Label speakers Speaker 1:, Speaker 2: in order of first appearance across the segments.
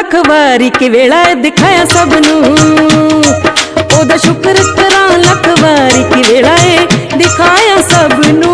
Speaker 1: लख वारी कि वेला दिखाया सबनू, ओदा शुक्र करा लख वारी कि वेला दिखाया सबनू।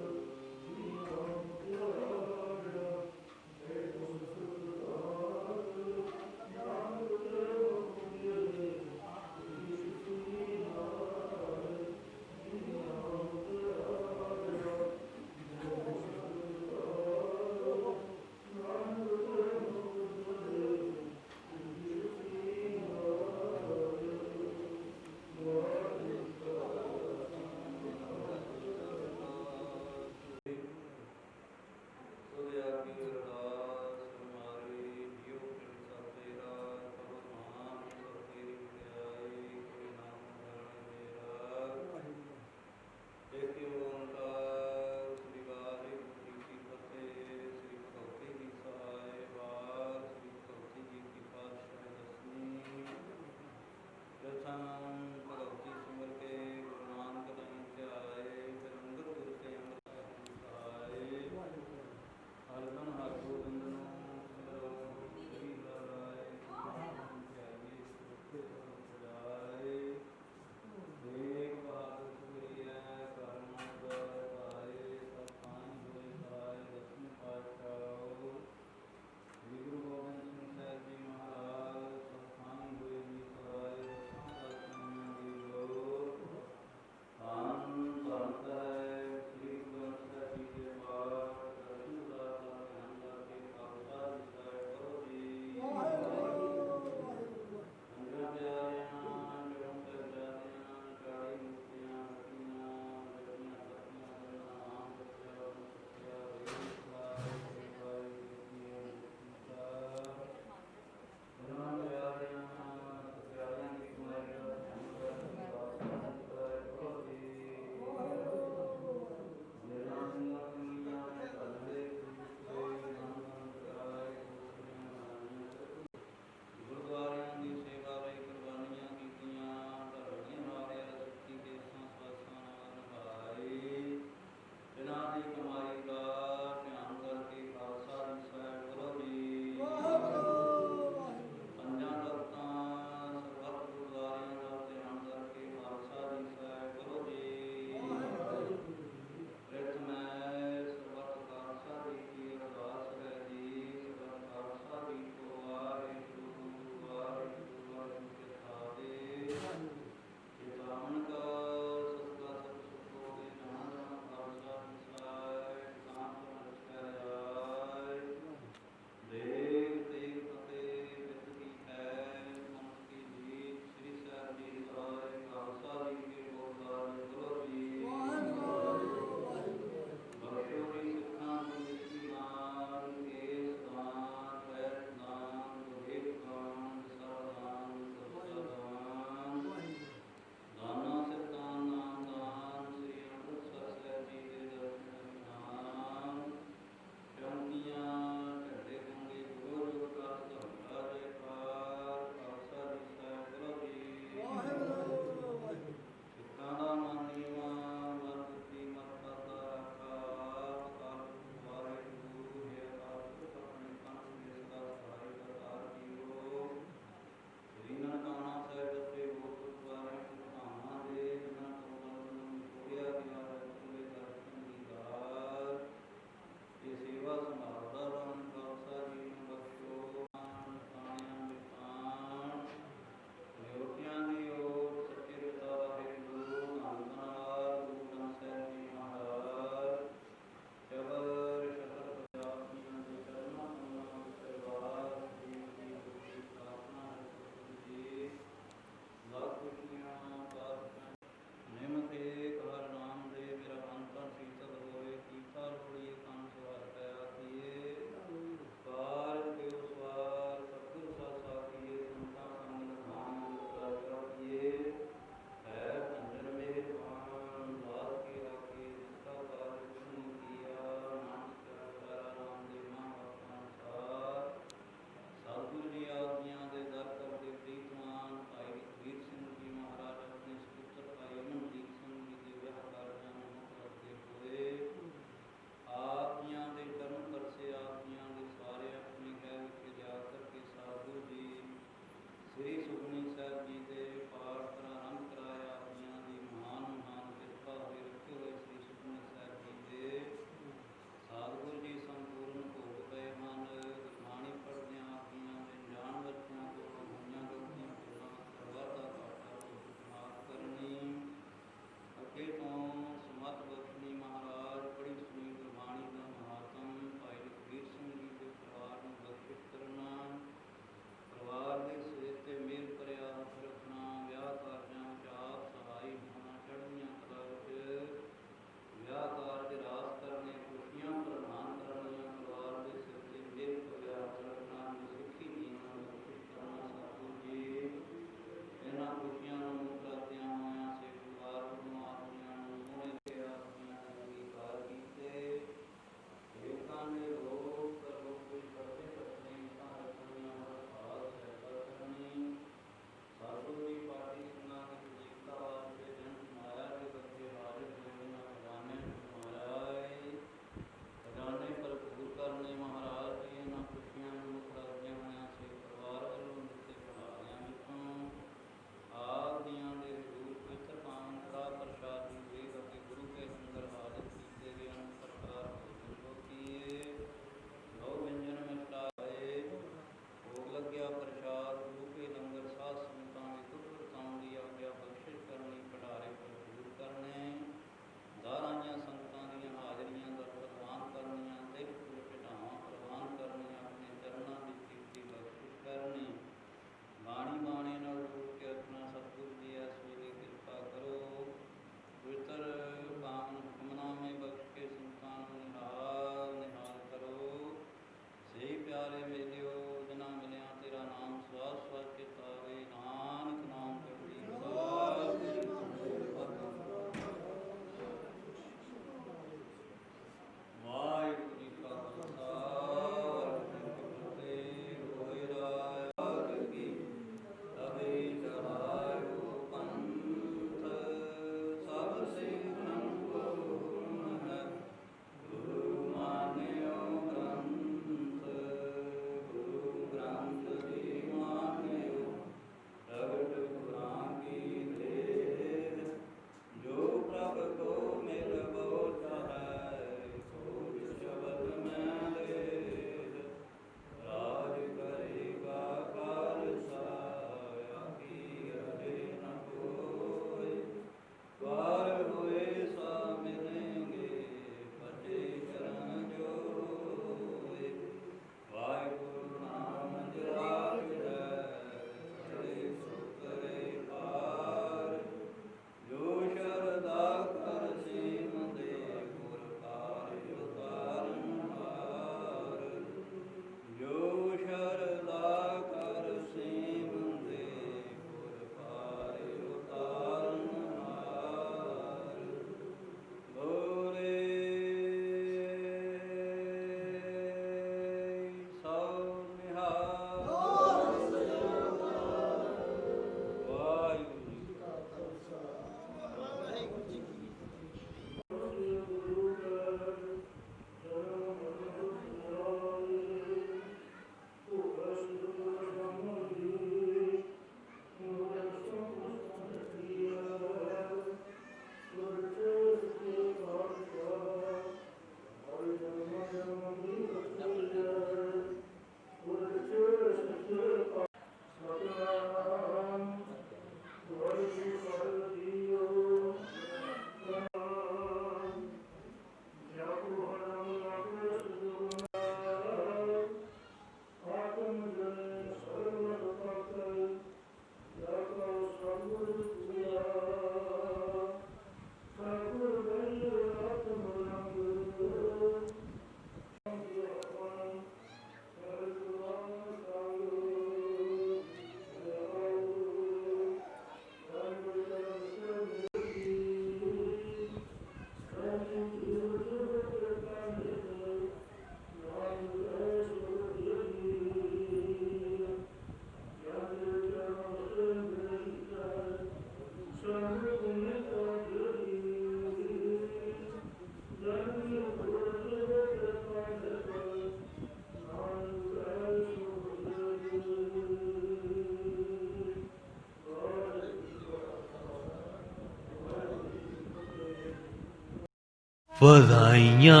Speaker 2: ਵਧਾਈਆਂ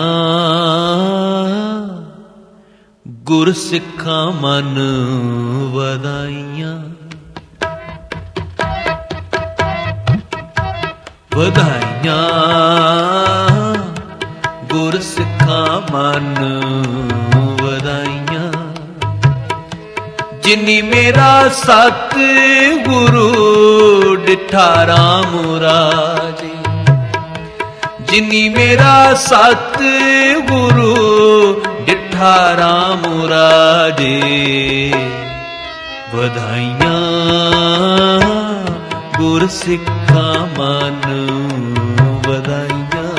Speaker 2: ਗੁਰਸਿੱਖਾਂ ਮਨ ਵਧਾਈਆਂ, ਵਧਾਈਆਂ ਗੁਰਸਿੱਖਾਂ ਮਨ ਵਧਾਈਆਂ। ਜਿਨੀ ਮੇਰਾ ਸਤ ਗੁਰੂ ਡਿਠਾ ਰਾਮ ਰਾਜੇ, ਜਿਨੀ ਮੇਰਾ ਸਤ ਗੁਰੂ ਡਿਠਾ ਰਾਮ ਰਾਜੇ। ਵਧਾਈਆਂ ਗੁਰਸਿੱਖਾਂ ਮਨ ਵਧਾਈਆਂ,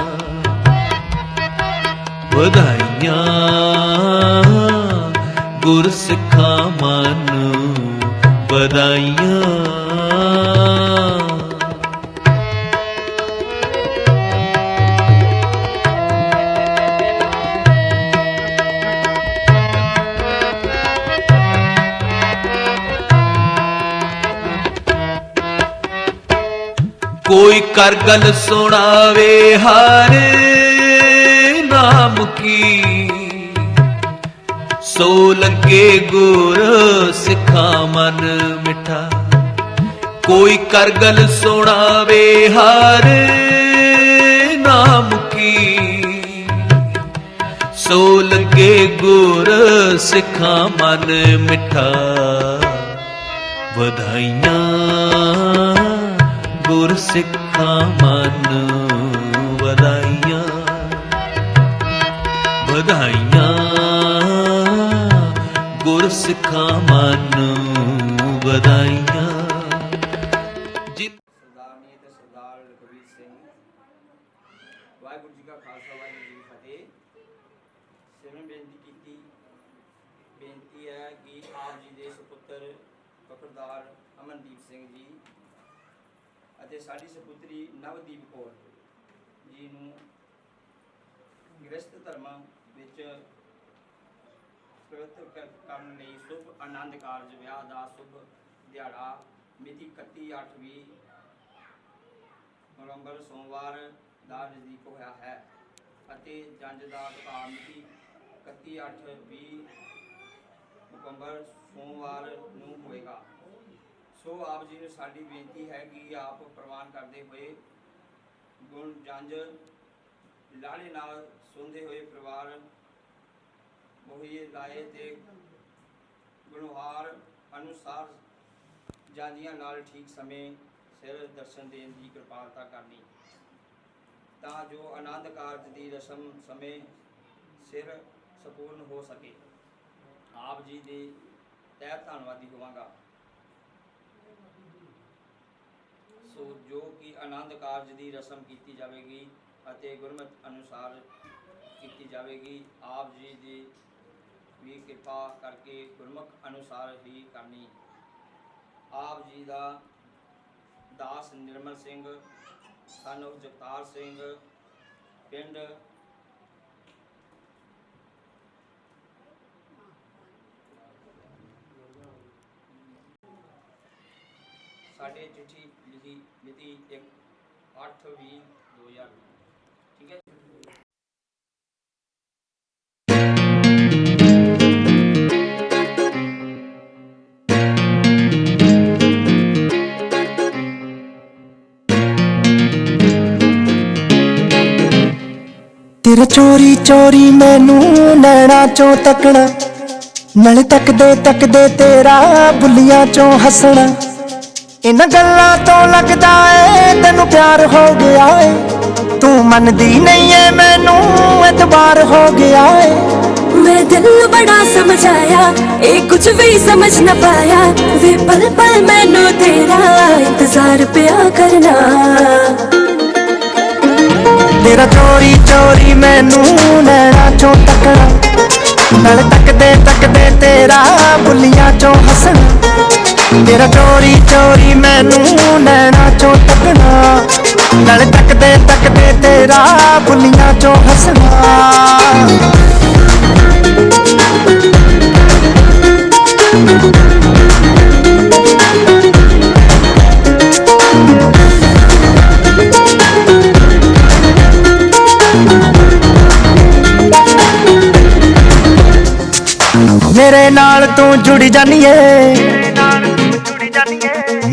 Speaker 2: ਵਧਾਈਆਂ ਗੁਰਸਿੱਖਾਂ ਮਨ ਵਧਾਈਆਂ। कोई कर गल सुनावे हर नाम की, सो लगे गुर सिखा मन मिठा। कोई कर गल सुनावे हर नाम की, सो लगे गुर सिखा मन मिठा। ਵਧਾਈਆਂ ਗੁਰਸਿੱਖਾਂ ਮਨ ਵਧਾਈਆਂ, ਵਧਾਈਆਂ ਗੁਰਸਿੱਖਾਂ ਮਨ ਵਧਾਈਆਂ।
Speaker 3: ਸਰਦਾਰਨੀ ਤੇ ਸਰਦਾਰ ਲਖਵੀਰ ਸਿੰਘ, ਵਾਹਿਗੁਰੂ ਜੀ ਕਾ ਖਾਲਸਾ ਵਾਹਿਗੁਰੂ ਜੀ ਕੀ ਫਤਿਹ। ਸਿਮਰਨ ਬੇਨਤੀ ਹੈ ਕਿ ਆਪ ਜੀ ਦੇ ਸੁਪੁੱਤਰ ਫਖਰਦਾਰ ਅਮਨਦੀਪ ਸਿੰਘ ਜੀ ਅਤੇ ਸਾਡੀ ਸੁਪੁੱਤਰੀ ਨਵਦੀਪ ਕੌਰ ਜੀ ਨੂੰ ਗ੍ਰਸਤ ਧਰਮ ਵਿੱਚ ਪਵਿੱਤਰ ਕਰਨ ਲਈ ਸ਼ੁਭ ਆਨੰਦ ਕਾਰਜ ਵਿਆਹ ਦਾ ਸ਼ੁਭ ਦਿਹਾੜਾ ਮਿਤੀ 31/8/20 ਨਵੰਬਰ ਸੋਮਵਾਰ ਦਾ ਨਜ਼ਦੀਕ ਹੋਇਆ ਹੈ ਅਤੇ ਜੰਝ ਦਾ ਵਿਆਹ ਮਿਤੀ 31/8/20 ਨਵੰਬਰ ਸੋਮਵਾਰ ਨੂੰ ਹੋਏਗਾ। ਸੋ ਆਪ ਜੀ ਨੂੰ ਸਾਡੀ ਬੇਨਤੀ ਹੈ ਕਿ ਆਪ ਪ੍ਰਵਾਨ ਕਰਦੇ ਹੋਏ ਗੁਣ ਜੰਝ ਲਾੜੇ ਨਾਲ ਸੁਣਦੇ ਹੋਏ ਪਰਿਵਾਰ ਮੋਹੀਏ ਲਾਏ ਤੇ ਗੁਣਹਾਰ ਅਨੁਸਾਰ ਜਾਂਦੀਆਂ ਨਾਲ ਠੀਕ ਸਮੇਂ ਸਿਰ ਦਰਸ਼ਨ ਦੇਣ ਦੀ ਕਿਰਪਾਲਤਾ ਕਰਨੀ, ਤਾਂ ਜੋ ਆਨੰਦ ਕਾਰਜ ਦੀ ਰਸਮ ਸਮੇਂ ਸਿਰ ਸੰਪੂਰਨ ਹੋ ਸਕੇ। ਆਪ ਜੀ ਦੇ ਤਹਿ ਧੰਨਵਾਦੀ ਹੋਵਾਂਗਾ। ਸੋ ਜੋ ਕਿ ਆਨੰਦ ਕਾਰਜ ਦੀ ਰਸਮ ਕੀਤੀ ਜਾਵੇਗੀ ਅਤੇ ਗੁਰਮਤਿ ਅਨੁਸਾਰ ਕੀਤੀ ਜਾਵੇਗੀ, ਆਪ ਜੀ ਦੀ ਵੀ ਕਿਰਪਾ ਕਰਕੇ ਗੁਰਮੁਖ ਅਨੁਸਾਰ ਹੀ ਕਰਨੀ। ਆਪ ਜੀ ਦਾ ਦਾਸ ਨਿਰਮਲ ਸਿੰਘ ਸਾਨੂੰ ਜਗਤਾਰ ਸਿੰਘ ਪਿੰਡ ਸਾਡੇ ਚਿੱਠੀ ਲਿਖੀ ਮਿਤੀ 1/8/20 ਠੀਕ ਹੈ।
Speaker 4: तेरा चोरी चोरी मैनू नैना चों तकना, नाले तकदे तकदे तेरा बुलियां चों हसना। इन्हां गल्लां तो लगदा ए तैनू प्यार हो गया है, तू मनदी नहीं है मैनू एतबार हो गया है।
Speaker 5: मैं दिल बड़ा समझाया ए कुछ भी समझ न पाया, वे पल पल मैनू तेरा इंतजार पिया करना।
Speaker 4: तेरा चोरी चोरी मैनू नैना चों तकना, नाले तकदे तकदे तेरा बुलियां चों हसना। तेरा चोरी चोरी मैनू नैना चों तकना, नाले तकदे तकदे तेरा बुलियां चों हसना। तू जुड़ जानिए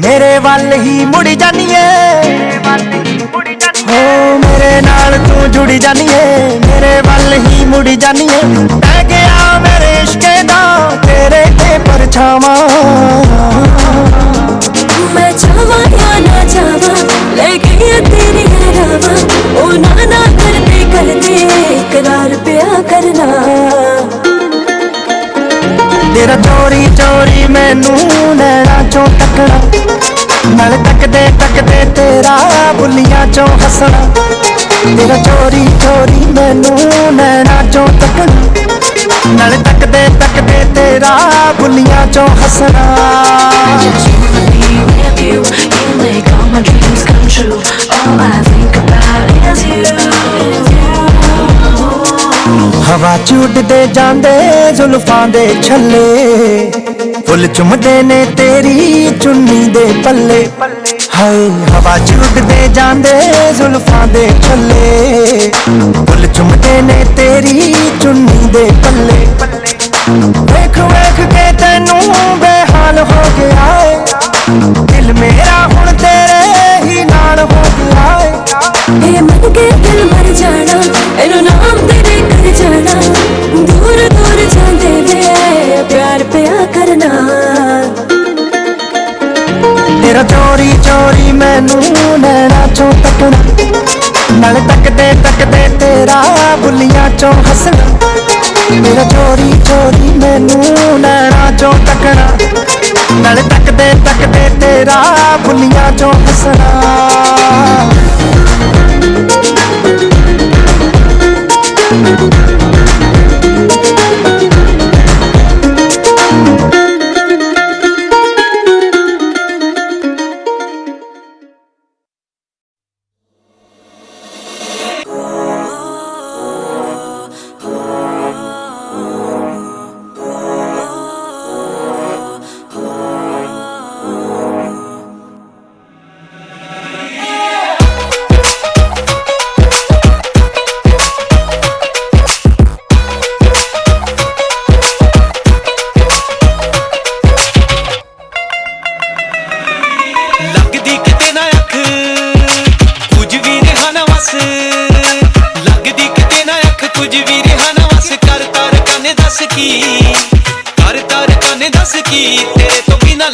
Speaker 4: मेरे वाल ही मुड़ जानिए हो मेरे नाल तू जुड़ जानिए मेरे वाल ही मुड़ जानिए मैं गया मेरे इश्के दा तेरे ते परछावां
Speaker 5: मैं चाहवा या ना चाहवा ले गई तेरी रावा ओ ना करते इकरार पिया करना
Speaker 4: तेरा चोरी चोरी मैनू नैना चों तकना नाल तकदे तकदे तेरा बुलियां चों हसना तेरा चोरी चोरी मैनू नैना चों तकना नाल तकदे तकदे तेरा बुलियां चों हसना
Speaker 6: Just wanna be with you. You make all my dreams come true. All I think about is you.
Speaker 4: हवा च उडदे जांदे जुल्फां दे छल्ले फुल चुमदे ने तेरी चुन्नी दे पल्ले हाय हवा च उडदे जांदे जुल्फां दे छल्ले फुल चुमदे ने तेरी चुन्नी दे पल्ले वेख वेख के तैनू बेहाल हो गया है दिल मेरा हुण तेरे ही नाल हो गया है
Speaker 5: ए मन के दिल मर जाना एनो नाम तेरे कर जाना दूर दूर जाते वे प्यार पिया करना
Speaker 4: तेरा चोरी चोरी मैनू नैना चों तकना नाल तकदे तकदे तेरा बुलियां चों हसना तेरा चोरी चोरी मैनू नैना चों तकना नाल तकदे तकदे तेरा बुलियां चों हसना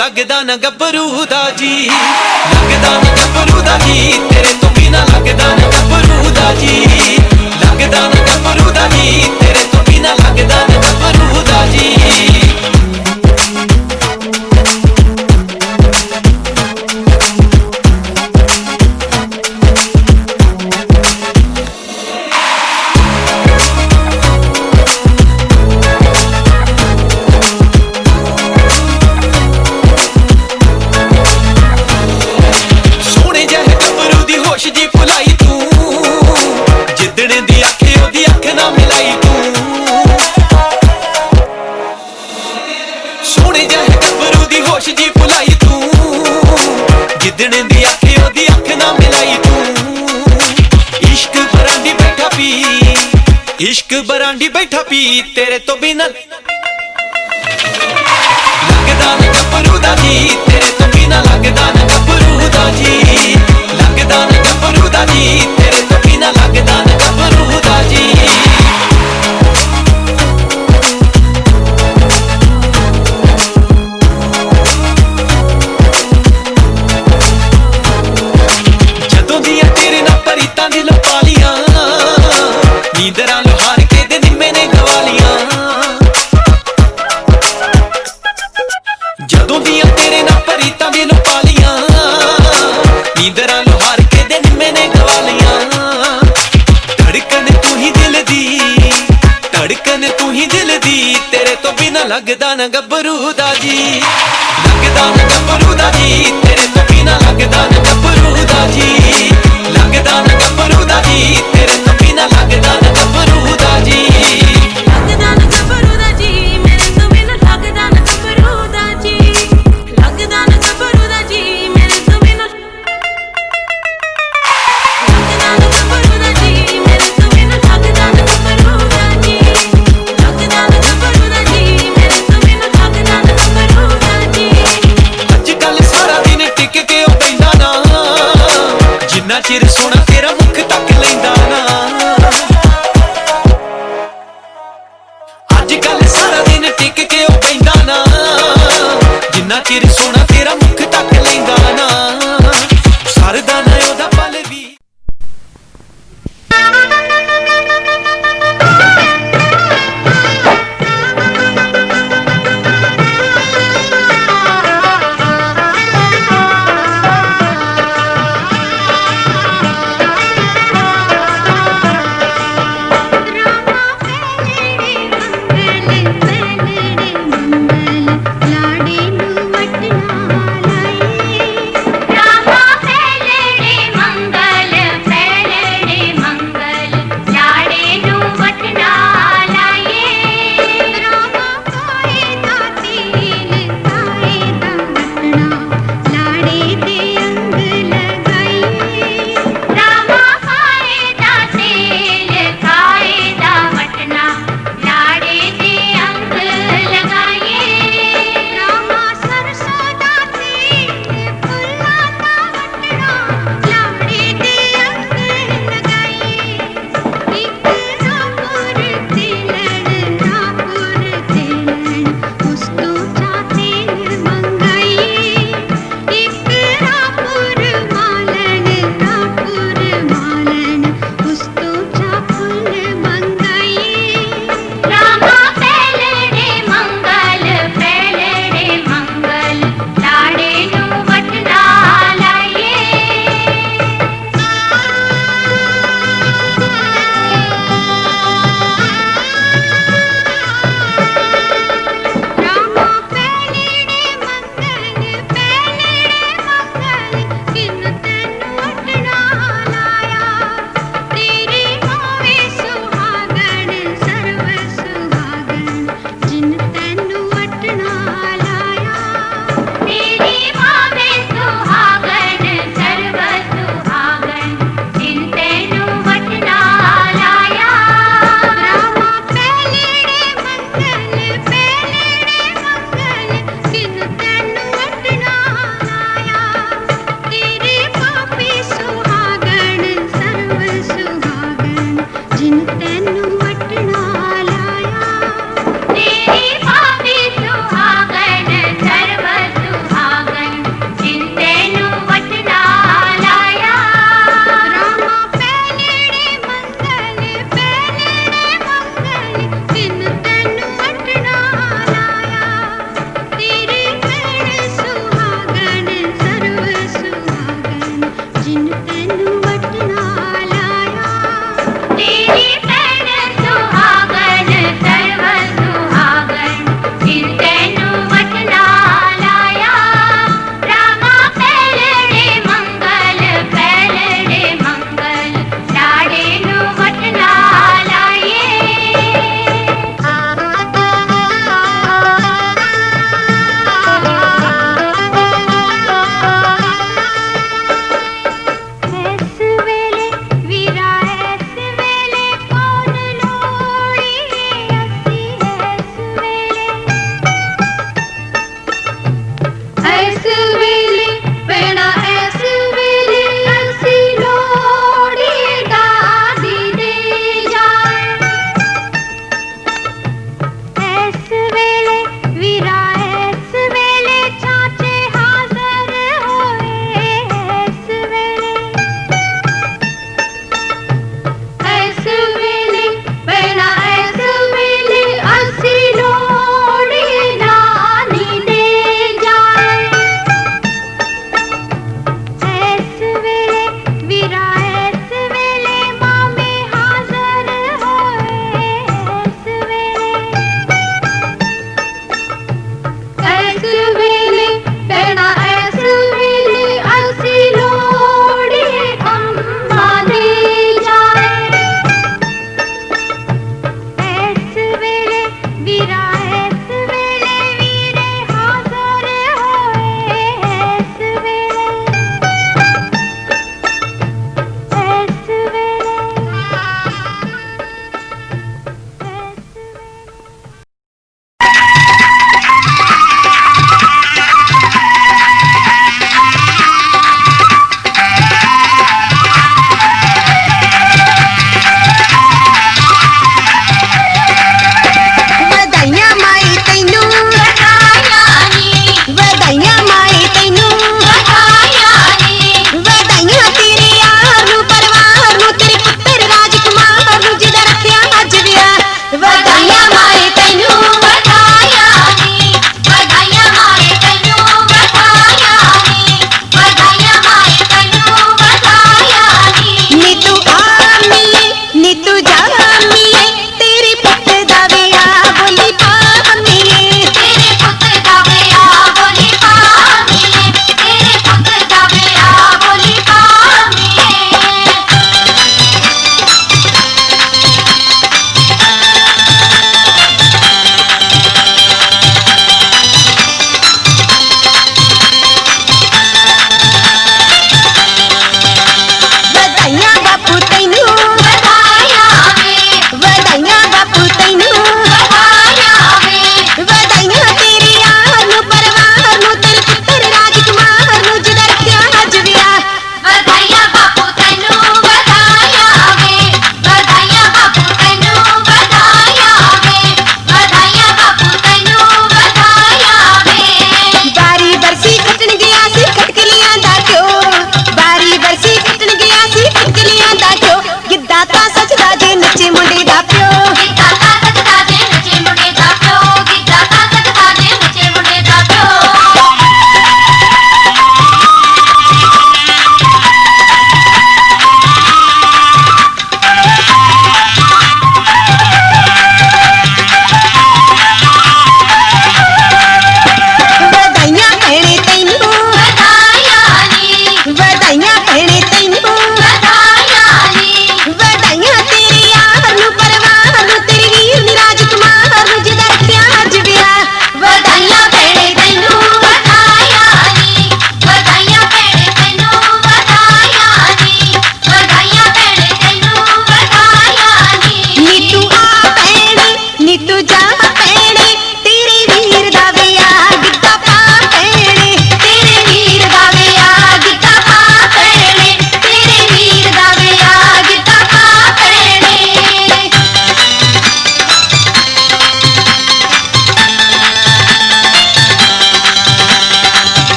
Speaker 2: लगदा न गबरू दा जी लगदा न गबरू दा जी तेरे तो बिना लगदा न गबरू दा जी लगदा न गबरू दा जी तेरे तो बिना लगदा न गबरू दा जी इश्क बरांडी बैठा पी तेरे तो बिना लगदा न गबरू दा जी तेरे तो बिना लगदा न गबरू दा जी लगदा न गबरू दा जी तेरे तो बिना लगदा न गबरू दा जी जदों दियां तेरे नाल परीतां दी लपालियां नींदरां लोहार के दे निम्मे ने गवालियां जदों दियां तेरे नाल परीतां दी लपालियां नींदरां लोहार के दे निम्मे ने गवालियां धड़कन तू ही दिल दी धड़कन तू ही दिल दी तेरे तो बिना लगदा न गबरू दा जी लगदा न गबरू दा जी तेरे तो बिना लगदा न गबरू दा जी लगदा न गबरू दा जी तेरे तो बिना लगदा न गबरू दा जी
Speaker 5: लगदा न गबरू दा जी मेरे तो बिना लगदा न गबरू दा जी लगदा न गबरू दा जी मेरे तो बिना लगदा न गबरू दा जी मेरे तो बिना लगदा न गबरू दा जी लगदा न गबरू दा जी मेरे तो बिना लगदा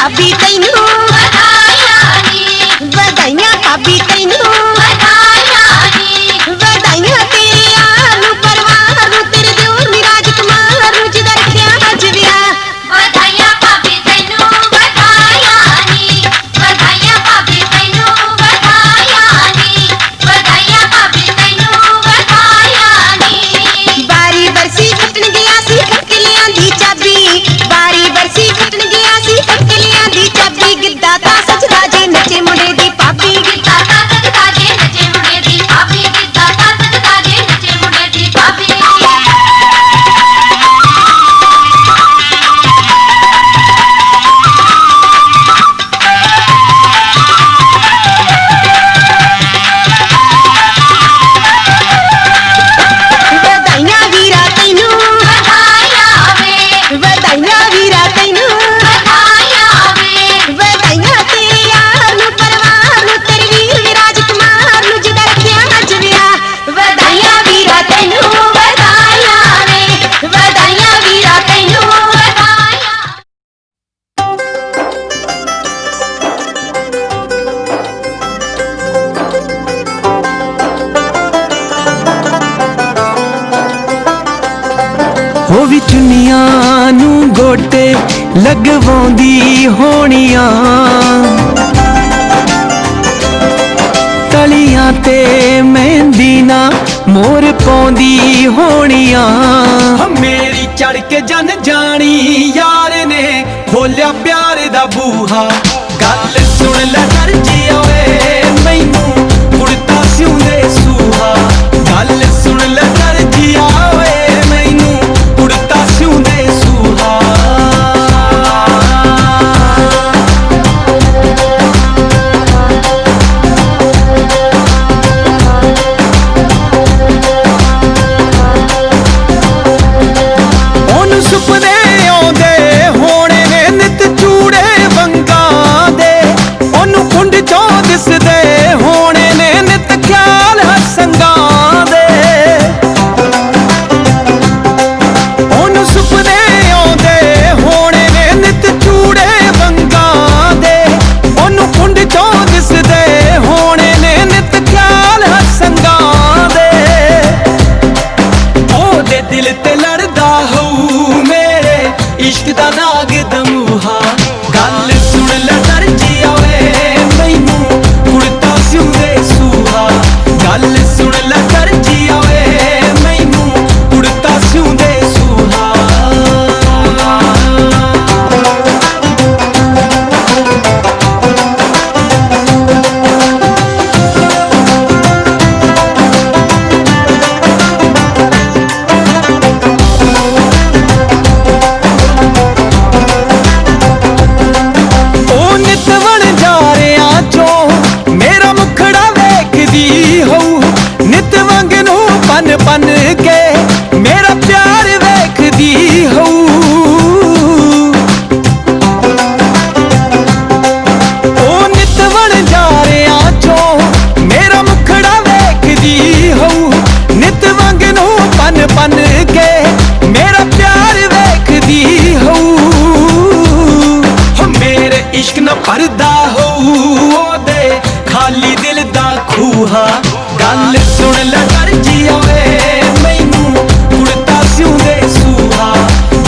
Speaker 7: ਭਾਬੀ ਤੈਨੂੰ ਵਧਾਈਆਂ ਨੀ, ਵਧਾਈਆਂ ਭਾਬੀ ਤੈਨੂੰ ਵਧਾਈਆਂ ਨੀ, ਵਧਾਈਆਂ ਤੇਰੀਆਂ ਨੂੰ ਪਰਿਵਾਰ ਨੂੰ, ਤੇਰੇ ਦਿਓਰ ਨੀ ਰਾਜਕੁਮਾਰ ਨੂੰ ਜਿਹਦਾ ਰੱਖਿਆ ਅੱਜ ਵਿਆਹ। ਵਧਾਈਆਂ ਭਾਬੀ ਤੈਨੂੰ ਵਧਾਈਆਂ ਨੀ, ਵਧਾਈਆਂ ਭਾਬੀ ਤੈਨੂੰ ਵਧਾਈਆਂ ਨੀ, ਵਧਾਈਆਂ ਭਾਬੀ ਤੈਨੂੰ ਵਧਾਈਆਂ ਨੀ। ਬਾਰੀ ਬਰਸੀ ਖੱਟਣ ਗਿਆ ਸੀ ਖੱਟਲੀਆਂ ਦੀ ਚਾਬੀ, ਬਾਰੀ ਬਰਸੀ ਖੱਟਣ ਗਿਆ ਸੀ ਖੱਟਲੀਆਂ ਦੀ ਚਾਬੀ। ਗਿੱਧਾ ਤਾਂ ਸੱਜਦਾ ਜੇ ਨੱਚੇ ਮੁੰਡੇ ਦੀ ਭਾਬੀ, ਗਿੱਧਾ ਤਾਂ ਸੱਜਦਾ ਜੇ ਨੱਚੇ ਮੁੰਡੇ ਦੀ ਭਾਬੀ, ਗਿੱਧਾ ਤਾਂ ਸੱਜਦਾ ਜੇ ਨੱਚੇ ਮੁੰਡੇ ਦੀ ਭਾਬੀ। ਵਧਾਈਆਂ ਵੀਰਾ ਤੈਨੂੰ ਵਧਾਈਆਂ ਵੇ, ਵਧਾਈਆਂ ਵੀਰਾ ਤੈਨੂੰ ਵਧਾਈਆਂ ਵੇ, ਵਧਾਈਆਂ ਤੇਰੇ ਯਾਰ ਨੂੰ ਪਰਿਵਾਰ ਨੂੰ, ਤੇਰੇ ਵੀਰ ਵੀ ਰਾਜਕੁਮਾਰ ਨੂੰ ਜਿਹਦਾ ਰੱਖਿਆ ਅੱਜ ਵਿਆਹ। ਵਧਾਈਆਂ ਵੀਰਾ ਤੈਨੂੰ ਵਧਾਈਆਂ ਵੇ, ਵਧਾਈਆਂ ਵੀਰਾ ਤੈਨੂੰ ਵਧਾਈਆਂ।
Speaker 4: ਉਹ ਵੀ ਚੁੰਨੀਆਂ ਨੂੰ ਗੋਟੇ ਲਗਵਾਉਂਦੀ ਹੋਣੀਆਂ, ਤਲੀਆਂ ਤੇ ਮਹਿੰਦੀ ਨਾ ਮੋਰ ਪਾਉਂਦੀ ਹੋਣੀਆਂ।
Speaker 2: ਮੇਰੀ ਚੜ ਕੇ ਜਨ ਜਾਣੀ ਯਾਰ ਨੇ ਖੋਲਿਆ ਪਿਆਰ ਦਾ ਬੂਹਾ, ਗੱਲ ਸੁਣ ਲੈ ਦਰਜੀ ਓਏ ਮੈਨੂੰ ਕੁੜਤਾ ਸਿਉਂਦੇ ਸੂਹਾ, ਗੱਲ ਸੁਣ ਲੈ ਦਰਜੀ ਓਏ ਮੈਨੂੰ ਕੁੜਤਾ ਸਿਉਂਦੇ ਸੂਹਾ।
Speaker 4: ਉਹਨੂੰ ਸੁਪਨੇ ਆਉਂਦੇ ਹੋਣੇ ਨੇ ਨਿਤ ਚੂੜੇ ਵੰਗਾਂ ਦੇ, ਉਹਨੂੰ ਕੁੰਡ ਚੋਂ ਦਿਸਦੇ ਹੋਣੇ ਨੇ ਨਿਤ ਖਿਆਲ ਹਸੰਗਾਂ ਦੇ। ਉਹਨੂੰ ਸੁਪਨੇ ਆਉਂਦੇ ਹੋਣੇ ਨੇ ਨਿਤ ਚੂੜੇ ਵੰਗਾਂ ਦੇ, ਉਹਨੂੰ ਕੁੰਡ ਚੋਂ ਦਿਸਦੇ ਹੋਣੇ ਨੇ ਨਿਤ ਖਿਆਲ ਹਸੰਗਾਂ ਦੇ।
Speaker 2: ਉਹਦੇ ਦਿਲ ਤੇ ਲੜਦਾ ਹੋਊ ਮੇਰੇ ਇਸ਼ਕ ਦਾ ਨਾਗ ਦਮੂਹਾ, ਗੱਲ ਸੁਣ ਲੈ ਦਰਜੀ ਓਏ ਮੈਨੂੰ ਕੁੜਤਾ ਸਿਉਂਦੇ ਸੂਹਾ, ਗੱਲ ਸੁਣ ਲੈ ਦਰਜੀ ਓਏ ਮੈਨੂੰ ਕੁੜਤਾ ਸਿਉਂਦੇ ਸੂਹਾ।
Speaker 4: ਉਹ ਨਿਤ ਵਣਜਾਰਿਆਂ ਚੋਂ ਮੇਰਾ ਮੁਖੜਾ ਵੇਖਦੀ ਹੋਊ, ਨਿਤ ਵਾਂਗ ਨੂੰ ਪਨ ਪਨ ਕੇ ਮੇਰਾ ਪਿਆਰ ਵੇਖਦੀ ਹੋਊ। ਉਹ ਨਿਤ ਵਣਜਾਰਿਆਂ ਚੋਂ ਮੇਰਾ ਮੁਖੜਾ ਵੇਖਦੀ ਹੋਊ, ਨਿਤ ਵਾਂਗ ਨੂੰ ਪਨ ਪਨ ਕੇ ਮੇਰਾ ਪਿਆਰ ਵੇਖਦੀ ਹੋਊ।
Speaker 2: ਮੇਰੇ ਇਸ਼ਕ ਨਾ ਪਰਦਾ ਹੋਊ ਉਹਦੇ ਖਾਲੀ ਦਿਲ ਦਾ ਖੂਹਾ, ਗੱਲ ਸੁਣ ਲੈ ਦਰਜੀ ਓਏ ਮੈਨੂੰ ਕੁੜਤਾ ਸਿਉਂਦੇ ਸੂਹਾ,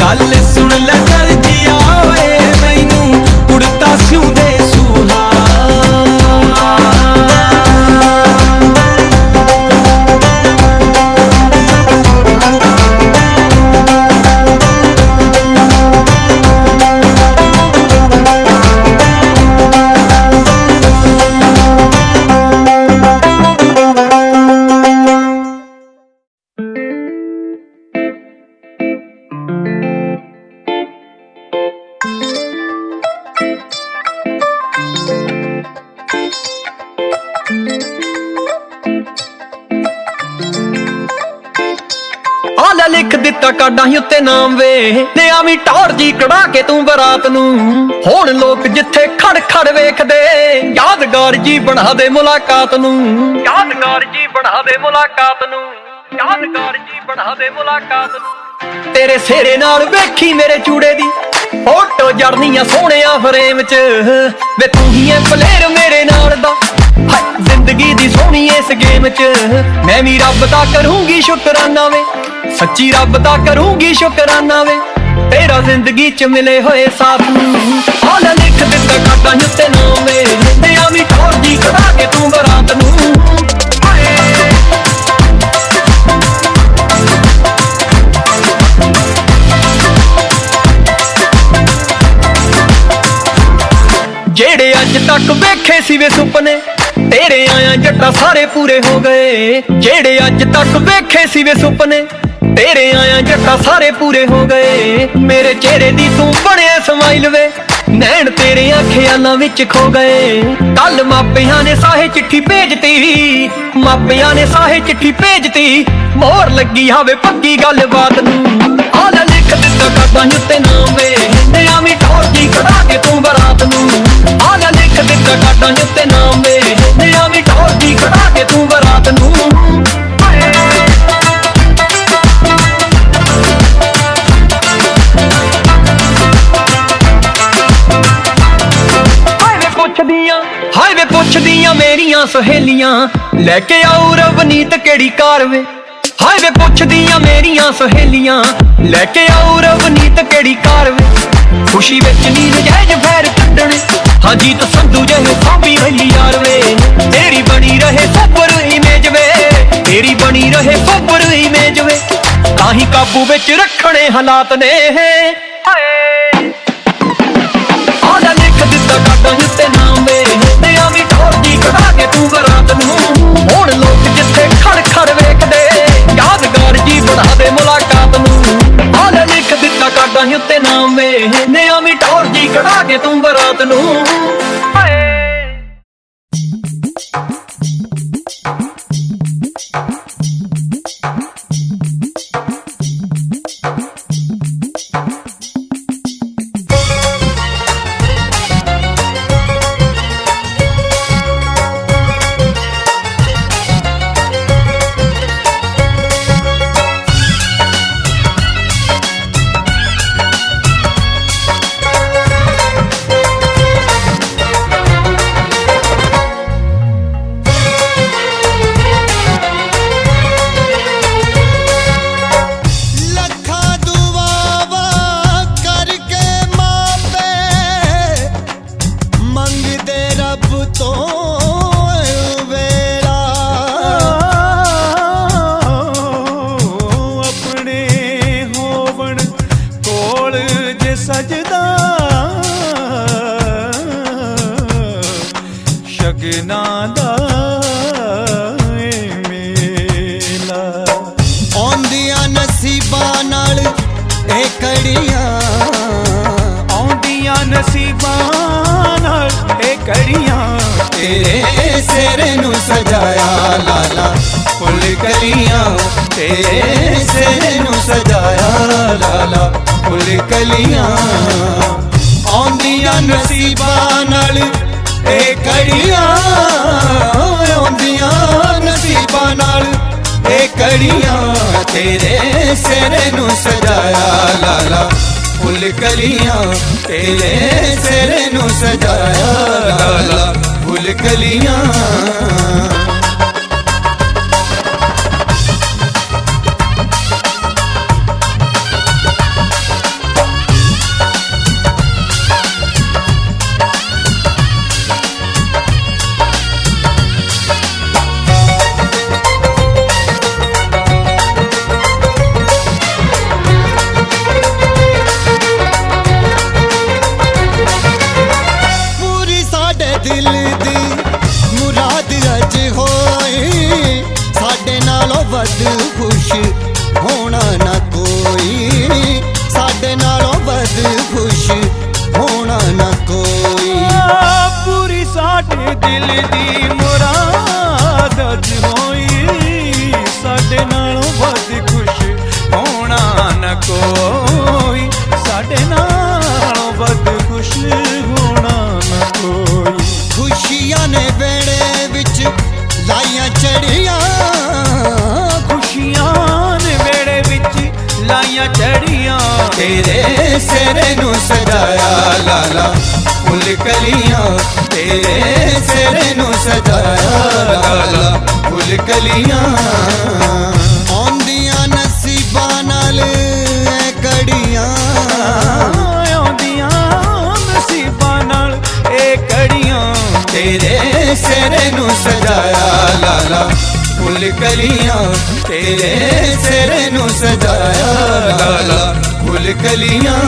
Speaker 2: ਗੱਲ ਸੁਣ ਲੈ ਦਰਜੀ ਓਏ ਮੈਨੂੰ ਕੁੜਤਾ ਸਿਉਂਦੇ ਸੂਹਾ।
Speaker 4: ਆਲਾ ਲਿਖ ਦਿੱਤਾ ਕਾਡਾਂ ਹੀ ਉੱਤੇ ਨਾਮ ਵੇ, ਤੇ ਆਵੀਂ ਟੌਰ ਜੀ ਕਢਾ ਕੇ ਤੂੰ ਬਰਾਤ ਨੂੰ। ਹੁਣ ਲੋਕ ਜਿੱਥੇ ਖੜ ਖੜ ਵੇਖਦੇ, ਯਾਦਗਾਰ ਜੀ ਬਣਾ ਦੇ ਮੁਲਾਕਾਤ ਨੂੰ, ਯਾਦਗਾਰ ਜੀ ਬਣਾ ਦੇ ਮੁਲਾਕਾਤ ਨੂੰ, ਯਾਦਗਾਰ ਜੀ ਬਣਾ ਦੇ ਮੁਲਾਕਾਤ ਨੂੰ। ਤੇਰੇ ਸਿਹਰੇ ਨਾਲ ਵੇਖੀ ਮੇਰੇ ਚੂੜੇ ਦੀ
Speaker 2: ਫੋਟੋ ਜੜਨੀਆਂ ਸੋਹਣਿਆ ਫਰੇਮ ਚ ਵੇ ਤੂੰ ਹੀ ਐ ਪਲੇਅਰ ਮੇਰੇ ਨਾਲ ਦਾ ਹਾਏ ਜ਼ਿੰਦਗੀ ਦੀ ਸੋਹਣੀ ਇਸ ਗੇਮ ਚ ਮੈਂ ਵੀ ਰੱਬ ਦਾ ਕਰੂੰਗੀ ਸ਼ੁਕਰਾਨਾ ਵੇ ਸੱਚੀ ਰੱਬ ਦਾ ਕਰੂੰਗੀ ਸ਼ੁਕਰਾਨਾ ਵੇ ਤੇਰਾ ਜ਼ਿੰਦਗੀ ਚ ਮਿਲੇ ਹੋਏ ਸਾਥ ਨੂੰ ਹਾਲ ਲਿਖ ਦਿੱਤਾ ਕਾਟਾਂ ਉੱਤੇ ਨਾਮ ਵੇ ਤੇ ਆਵੀਂ ਠੋਰ ਜੀ ਕਢਾ ਕੇ ਤੂੰ ਬਰਾਤ ਨੂੰ ਜਿਹੜੇ ਅੱਜ ਤੱਕ ਵੇਖੇ ਸੀ ਵੇ ਸੁਪਨੇ ਤੇਰੇ ਆਇਆ ਜੱਟਾ ਸਾਰੇ ਪੂਰੇ ਹੋ ਗਏ ਜਿਹੜੇ ਅੱਜ ਤੱਕ ਵੇਖੇ ਸੀ ਵੇ ਸੁਪਨੇ ਤੇਰੇ ਆਇਆ ਜੱਟਾ ਸਾਰੇ ਪੂਰੇ ਹੋ ਗਏ ਮੇਰੇ ਚਿਹਰੇ ਦੀ ਤੂੰ ਬਣਿਆ ਸਮਾਈਲ ਵੇ ਨੈਣ ਤੇਰੇ ਖਿਆਲਾਂ ਵਿੱਚ ਖੋ ਗਏ ਕੱਲ ਮਾਪਿਆਂ ਨੇ ਸਾਹੇ ਚਿੱਠੀ ਭੇਜਤੀ ਮਾਪਿਆਂ ਨੇ ਸਾਹੇ ਚਿੱਠੀ ਭੇਜਤੀ ਮੋਹਰ ਲੱਗੀ ਹਾਵੇ ਪੱਕੀ ਗੱਲਬਾਤ ਨੂੰ ਹਾਲ ਲਿਖ ਦਿੱਤਾ ਕਾਟਾਂ ਉੱਤੇ ਨਾਮ ਵੇ ਤੇ ਆਵੀਂ ਠੋਰ ਜੀ ਕਢਾ ਕੇ ਤੂੰ ਬਰਾਤ ਨੂੰ ਹਾਲ ਲਿਖ ਦਿੱਤਾ ਕਾਟਾਂ ਉੱਤੇ ਨਾਮ ਵੇ ਤੇ ਆਵੀਂ ਠੋਰ ਜੀ ਕਢਾ ਕੇ ਤੂੰ ਬਰਾਤ ਨੂੰ ਹਾਏ ਵੇ ਪੁੱਛਦੀਆਂ ਮੇਰੀਆਂ ਸਹੇਲੀਆਂ ਲੈ ਕੇ ਆਉ ਰਵਨੀਤ ਕਿਹੜੀ ਕਾਰ ਵੇ ਹਾਏ ਵੇ ਪੁੱਛਦੀਆਂ ਮੇਰੀਆਂ ਸਹੇਲੀਆਂ ਲੈ ਕੇ ਆਉ ਰਵਨੀਤ ਕਿਹੜੀ ਕਾਰ ਵੇ ਖੁਸ਼ੀ ਵਿੱਚ ਨੀ ਨਜਾਇਜ਼ ਫੈਰ ਕੱਢਣ ਹਾਂ ਜੀਤ ਸੰਧੂ ਜਿਹੇ ਸਾਂਭੀ ਹੋਈ ਯਾਰ ਵੇ ਤੇਰੀ ਬਣੀ ਰਹੇ ਸੋਬਰ ਇਮੇਜ ਵੇ ਤੇਰੀ ਬਣੀ ਰਹੇ ਸੋਬਰ ਇਮੇਜ ਵੇ ਤਾਂ ਹੀ ਕਾਬੂ ਵਿੱਚ ਰੱਖਣੇ ਹਾਲਾਤ ਨੇ ਹਾਏ ਆਲਾ ਲਿਖ ਦਿੱਤਾ ਕਾਟਾਂ ਉੱਤੇ ਨਾਮ ਵੇ ਤੇ ਆਵੀਂ ਠੋਰ ਜੀ ਕਢਾ ਕੇ ਤੂੰ ਬਰਾਤ ਨੂੰ ਹੁਣ ਲੋਕ ਜਿੱਥੇ ਖੜ ਖੜ ਵੇਖਦੇ ਯਾਦਗਾਰ ਜੀ ਬਣਾ ਦੇ ਮੁਲਾਕਾਤ ਨੂੰ ਆਲਾ ਲਿਖ ਦਿੱਤਾ ਕਾਟਾਂ ਉੱਤੇ ਨਾਮ ਵੇ ਤੇ ਆਵੀਂ ਠੋਰ ਜੀ ਕਢਾ ਕੇ ਤੂੰ ਬਰਾਤ ਨੂੰ
Speaker 8: तेरे सिर नू सजाया लाला फुल कलियां तेरे सिर नू सजाया लाला फुल कलियां
Speaker 2: ਲਾਈਆਂ ਚੜੀਆਂ
Speaker 8: तेरे सिर नू सजाया लाला फुल कलियां तेरे सिर नू सजाया लाला फुल कलियां आउंदियां नसीबां नाल ऐ कड़ियां
Speaker 2: ਆਉਂਦੀਆਂ ਨਸੀਬਾਂ ਨਾਲ ਇਹ ਕੜੀਆਂ
Speaker 8: तेरे सिर नू सजाया लाला फुल कलियां तेरे सिर नू सजाया लाला फुल कलियां